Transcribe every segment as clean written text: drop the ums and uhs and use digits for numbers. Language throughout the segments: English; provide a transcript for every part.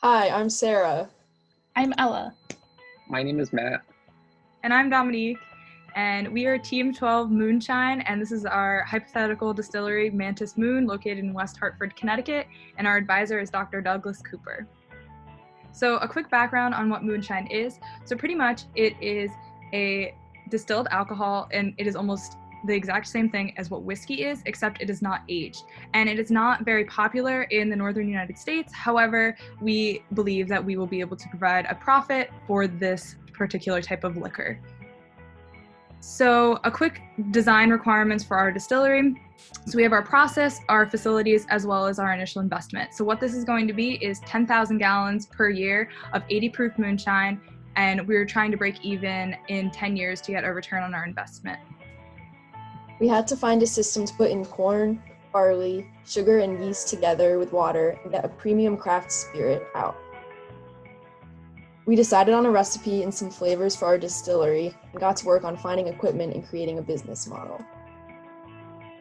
Hi, I'm Sarah. I'm Ella. My name is Matt. And I'm Dominique, and we are Team 12 Moonshine, and this is our hypothetical distillery, Mantis Moon, located in West Hartford, Connecticut, and our advisor is Dr. Douglas Cooper. So a quick background on what moonshine is. So pretty much it is a distilled alcohol, and it is almost the exact same thing as what whiskey is, except it is not aged. And it is not very popular in the northern United States. However, we believe that we will be able to provide a profit for this particular type of liquor. So a quick design requirements for our distillery. So we have our process, our facilities, as well as our initial investment. So what this is going to be is 10,000 gallons per year of 80 proof moonshine, and we're trying to break even in 10 years to get a return on our investment. We had to find a system to put in corn, barley, sugar, and yeast together with water and get a premium craft spirit out. We decided on a recipe and some flavors for our distillery and got to work on finding equipment and creating a business model.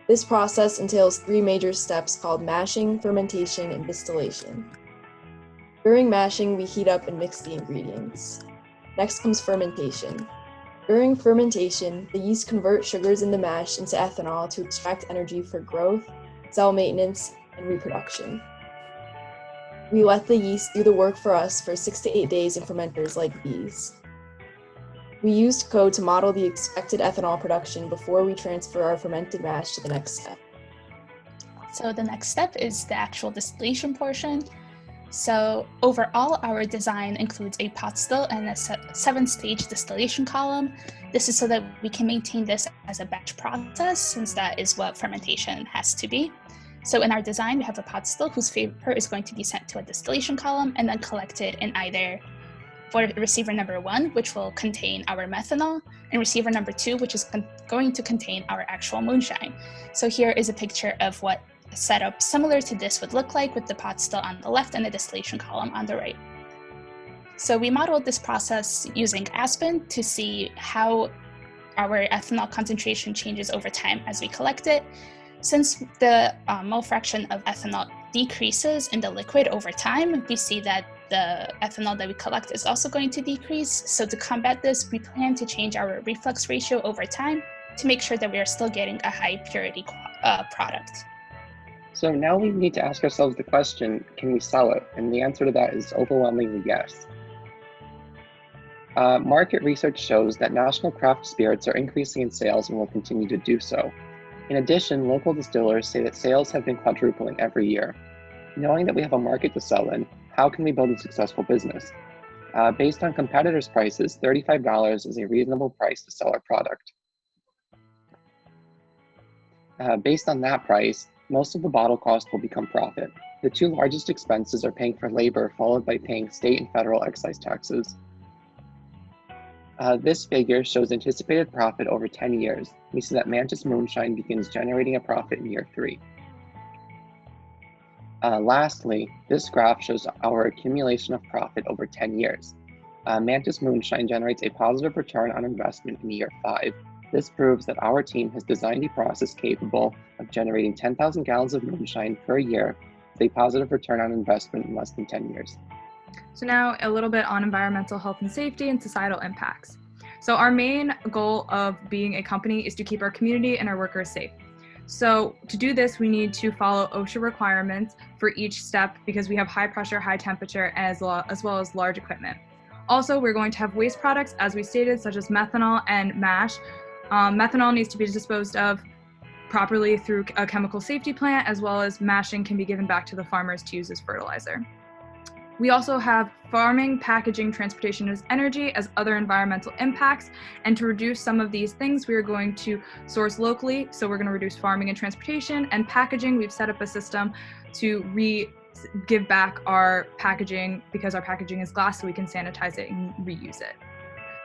This process entails 3 major steps called mashing, fermentation, and distillation. During mashing, we heat up and mix the ingredients. Next comes fermentation. During fermentation, the yeast convert sugars in the mash into ethanol to extract energy for growth, cell maintenance, and reproduction. We let the yeast do the work for us for 6 to 8 days in fermenters like these. We used code to model the expected ethanol production before we transfer our fermented mash to the next step. So the next step is the actual distillation portion. So overall, our design includes a pot still and a 7-stage distillation column. This is so that we can maintain this as a batch process, since that is what fermentation has to be. So in our design, we have a pot still whose vapor is going to be sent to a distillation column and then collected in either for receiver number 1, which will contain our methanol, and receiver number 2, which is going to contain our actual moonshine. So here is a picture of what a setup similar to this would look like, with the pot still on the left and the distillation column on the right. So we modeled this process using Aspen to see how our ethanol concentration changes over time as we collect it. Since the mole fraction of ethanol decreases in the liquid over time, we see that the ethanol that we collect is also going to decrease. So to combat this, we plan to change our reflux ratio over time to make sure that we are still getting a high purity product. So now we need to ask ourselves the question, can we sell it? And the answer to that is overwhelmingly yes. Market research shows that national craft spirits are increasing in sales and will continue to do so. In addition, local distillers say that sales have been quadrupling every year. Knowing that we have a market to sell in, how can we build a successful business? Based on competitors' prices, $35 is a reasonable price to sell our product. Based on that price, most of the bottle cost will become profit. The 2 largest expenses are paying for labor, followed by paying state and federal excise taxes. This figure shows anticipated profit over 10 years. We see that Mantis Moonshine begins generating a profit in year 3. Lastly, this graph shows our accumulation of profit over 10 years. Mantis Moonshine generates a positive return on investment in year 5. This proves that our team has designed a process capable of generating 10,000 gallons of moonshine per year with a positive return on investment in less than 10 years. So now a little bit on environmental health and safety and societal impacts. So our main goal of being a company is to keep our community and our workers safe. So to do this, we need to follow OSHA requirements for each step because we have high pressure, high temperature, as well as large equipment. Also, we're going to have waste products, as we stated, such as methanol and mash. Methanol needs to be disposed of properly through a chemical safety plant, as well as mashing can be given back to the farmers to use as fertilizer. We also have farming, packaging, transportation as energy as other environmental impacts. And to reduce some of these things, we are going to source locally. So we're going to reduce farming and transportation. And packaging, we've set up a system to give back our packaging because our packaging is glass, so we can sanitize it and reuse it.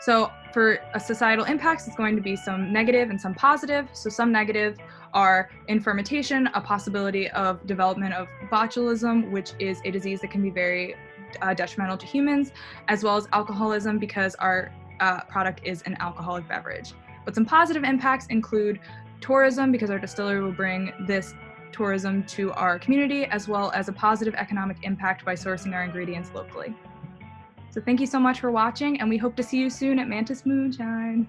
So for societal impacts, it's going to be some negative and some positive. So some negative are in fermentation, a possibility of development of botulism, which is a disease that can be very detrimental to humans, as well as alcoholism because our product is an alcoholic beverage. But some positive impacts include tourism because our distillery will bring this tourism to our community, as well as a positive economic impact by sourcing our ingredients locally. So thank you so much for watching, and we hope to see you soon at Mantis Moonshine.